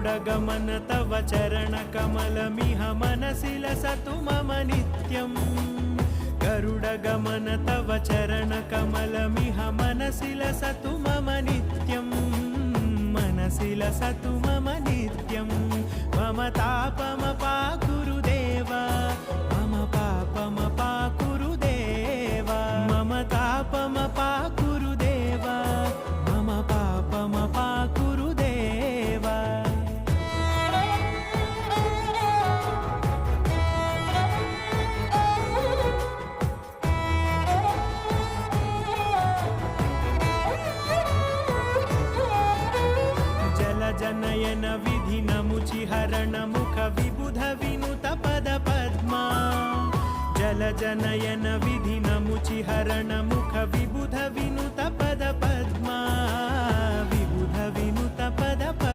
गरुडगमन तव चरणकमलमिह मनसि लसतु मम नित्यम् गरुडगमन तव चरणकमलमिह मनसि लसतु मम नित्यम् मनसि लसतु मम नित्यम् मम तापमपाकुरु देव मम पापमपाकुरु देव मम तापमपाकुरु देव मम पापमपाकुरु देव जनयन विधिनमुचिहरण मुख विबुध विनुत पद पद्मा जल जनयन विधिनमुचिहरण मुख विबुध विनुत पद पद्मा